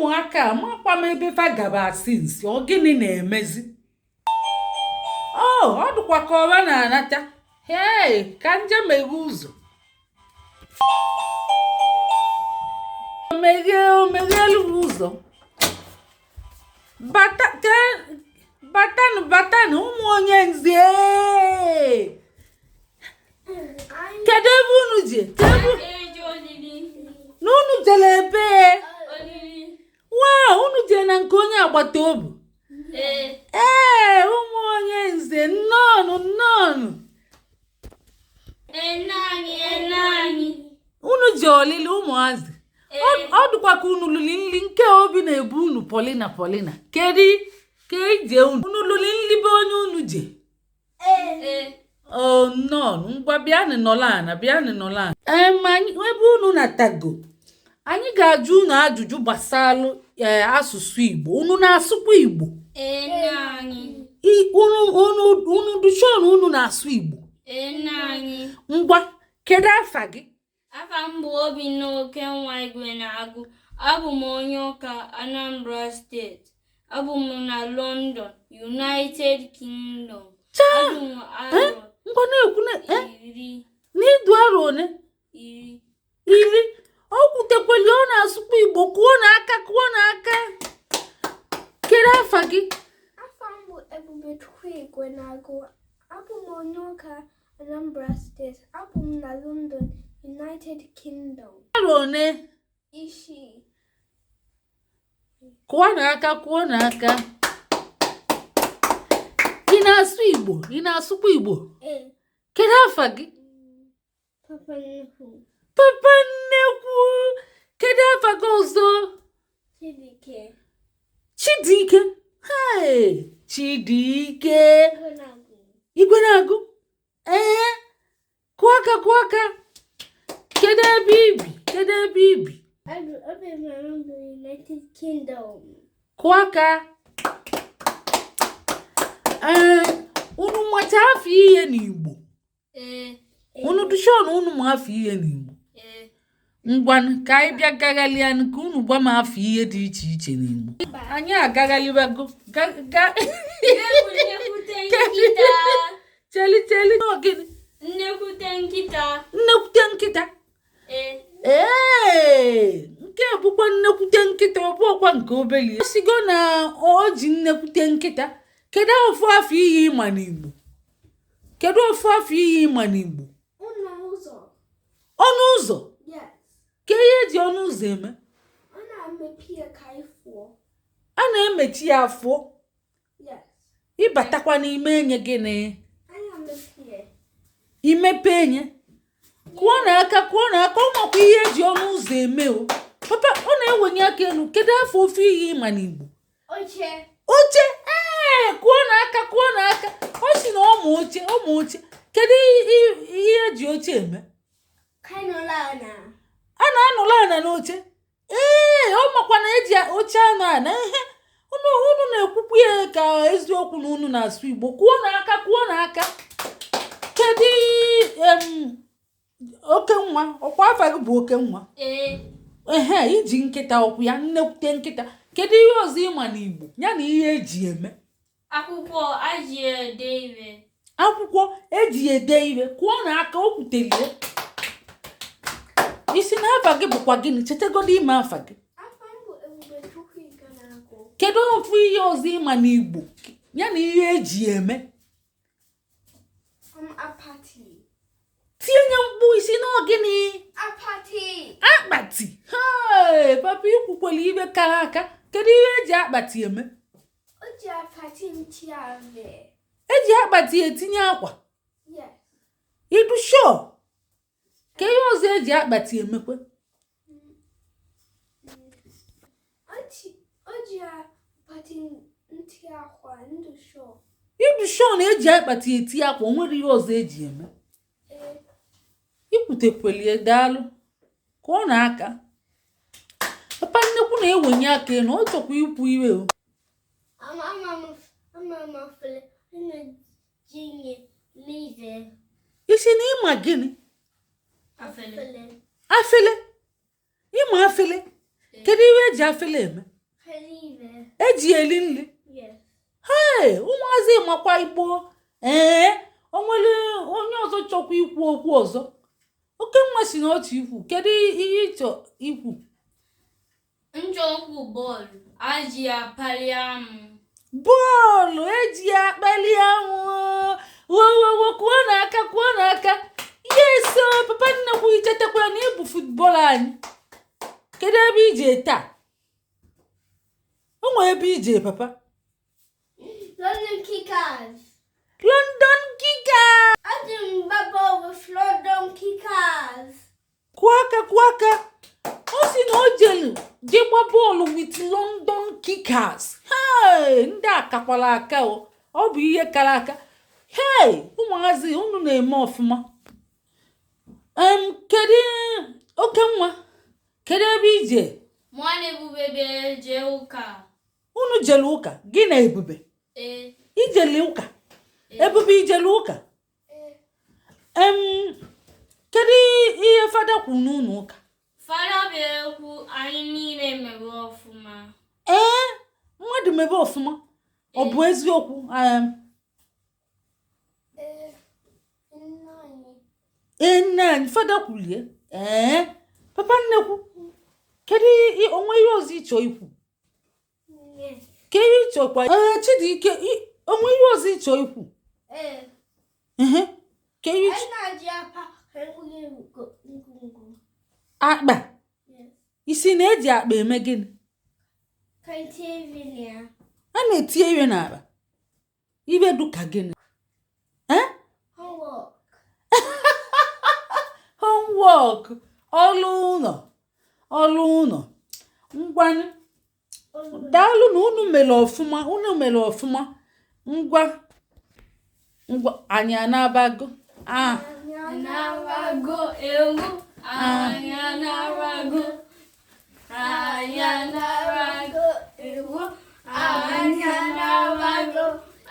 ụmụaka makwa m ebe fa gaba sinsi ọ gịnị na-emezi ọ dịkwa ka ọba na-anata hei ka nje meghe ụzọ meghelu ụzọ batanụ ụmụ onye nze kedu ebe unu je n'unu jere ebe unu je na nke onye agbata obi ụmụ onye nze nnọọnụ unu ji olili ụmụazị ọ dịkwa ka unu luli nli nke obi na-ebu unu polina kedu ka eje unu luli nli be onye unu je nnọọ ngwa bịanụ nọla ebe unu na-atago anyị ga-ajụ unu ajụjụ gbasara asụsụ Igbo unu na-asụkwa Igbo unu dushon unu na-asụ Igbo ngwa kedu afa gị afa m bụ Obinna Igwenagụ abụ m onye Ọka Anambra steeti abụ m na London United Kingdom ngwa na-ekwu n'idu arọ one iri ọ kwutekweli ọ na-asụkwa Igbo kụọ n'aka kedu afa gị afa m bụ Ebubechukwu Igwenagụ abụ m onye Ọka Anambra steeti abụ m na London United Kingdom arọ one isii kụọ n'aka ị na-asụ Igbo ị na-asụkwa Igbo kedu afa gị Papa nnekwu kedu afa gị ọzọ Chidike Chidike Igwenagụ kụọ aka kedu ebe ibi United Kingdom kụọ aka unu macha afọ ihe n'Igbo unu dushon unu ma afọ ihe n'Igbo ngwanụ ka anyị bịa gaghalịanụ ka unu gwa m afọ ihe dị iche iche n'Igbo anyị agaghalịbago cheli n'ogene nnekwute nkịta nke bụkwa nnekwute nkịta ọ bụ ọkwa nke obeli esigo na o ji nnekwute nkịta kedu ofu afọ ihe ịma n'Igbo ọnụ ụzọ ka ihe eji ọnụ ụzọ eme a na-emechi ya afọ ịbatakwa n'ime enye gịnị imepe enye kụọ n'aka ụmụkwa ihe eji ọnụ ụzọ eme o papa ọ na-ewenye aka elu kedu afọ ofe ihe ịma n'Igbo oche kụọ n'aka ọ si na ụmụ oche kedu ihe eji oche eme a na-anọla ana n'oche ọ makwa na eji oche anọ ana ihe unu na-ekwukwu ya ka eziokwu na unu na-asụ Igbo kụọ n'aka kedu oke nwa ọkwa afa gị bụ oke nwa iji nkịta ọkwụ ya nnekwute nkịta kedu ihe ọzọ ịma n'Igbo ya na ihe eji eme akwụkwọ eji ede ire kụọ n'aka o kwutere isi na afa gị bụkwa gịnị chetagodo ime afa gị kedu ofu ihe ọzọ ịma n'Igbo ya na ihe eji eme tinye mkpu isi n'ogini akpati papa ikwukwala ibe kara aka kedu ihe eji akpati eme eji akpati etinye akwa idu sho ka ihe ọzọ eji akpati emekwe idu sho na eji akpati eti akwa nwere ihe ọzọ eji eme ikwutekwelie daalụ kụọ n'aka papa nnekwu na-ewenye aka na ọ chọkwa ikwu iwe o isi na ịma gịnị afele ịma afele kedu ihe eji afele eme eji eli nri hey ụmụazị makwa Igbo o nwere onye ọzọ chọkwa ikwu okwu ọzọ oke nwa si n'otu ikwu kedu ihe ịchọ ikwu nchọkwu bọọlụ aji apali amụ bọọlụ eji akpali amụ wo kwuo n'aka yes papa nnekwu ichetakwa na ịbụ futbọọlụ anyị kedu ebe ije taa o nwere ebe ije papa London Kickers. London Kickers. I didn't bubble with London Kickers. Kwaka. O si na o jelu jegba bọọlụ with London Kickers. Hey, ndị akakwala aka o. Ọ bụ ihe kara aka. Hey, ụmụazị unu na-eme ọfụma. Kedu oke nwa? Kedu ebe ije? Mwana Ebube je ụka. Unu jelu ụka, gị na Ebube? Ijele ụka. Ebube ijele ụka. Kedu ihe fada kwu n'ụlọ ụka? Fada bịara ekwu anyị niile mebe ọfụma. Mmadụ mebe ọfụma. Ọ bụ eziokwu? Nne anyị fada kwulie. Papa nnekwu. Kedu onwe ihe ọzọ ịchọ ikwu? Ke ihe ịchọkwa? Chidike, onwe ihe ọzọ ịchọ ikwu? Ke ihe akpa? Isi na-eji akpa eme gịnị? A na-etinye ihe n'akpa. Ibe duka gịnị? Homework. Ọlụ ụlọ. Ngwanụ. Daalụ na unu mere ọfụma. Ngwa anyị anabago. Anabago ewu. Anyị anabago ewu. Anyị anabago.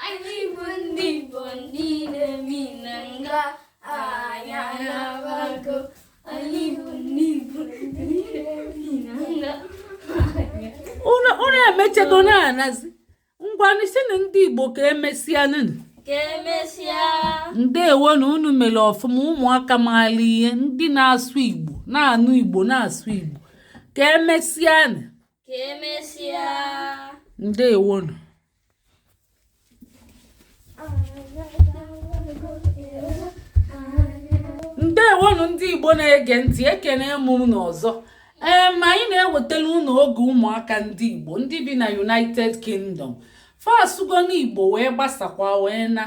Anyị bụ ndị Igbo ndị na-emi na nga. Anyị anabago. Anyị bụ ndị Igbo ndị na-emi na nga. Unu emechego na-anazi. Ngwanụ si na ndị Igbo ka emesịa nụnụ. Ndewo na unu mere ọfụma ụmụaka maara ihe ndị na-asụ Igbo na-anụ Igbo na-asụ Igbo ka emesịa nụ. Ndewo nụ. Ndewo nụ ndị Igbo na-ege ntị ekene m unu ọzọ. Anyị na-ewetara unu oge ụmụaka ndị Igbo ndị bi na United Kingdom. Fasugo n'Igbo wee gbasakwa wee na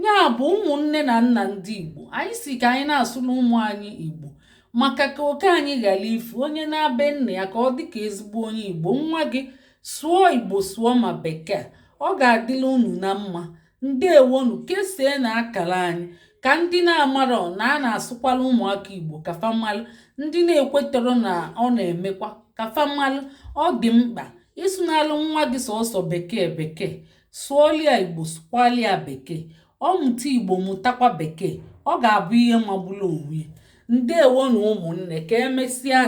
ya bụ ụmụnne na nna ndị Igbo. Anyị si ka anyị na-asụ n'ụmụ anyị Igbo maka ka oke anyị ghara ifu onye na-abe nna ya ka ọ dị ka ezigbo onye Igbo. Nwa gị sụọ Igbo sụọ ma bekee, ọ ga-adịla unu na mma. Ndewonu kesie na akara anyị ka ndị na-amarọ na a na-asụkwala ụmụaka Igbo ka famalụ, ndị na-ekwetọrọ na ọ na-emekwa ka famalụ. Ọ dị mkpa ịsụnalụ nwa gị sọsọ bekee sụọlia Igbo sụkwalịa bekee. Ọ mụta Igbo mụtakwa bekee, ọ ga-abụ ihe magbulu onwe ya. Ndewonu ụmụnne ka emesịa.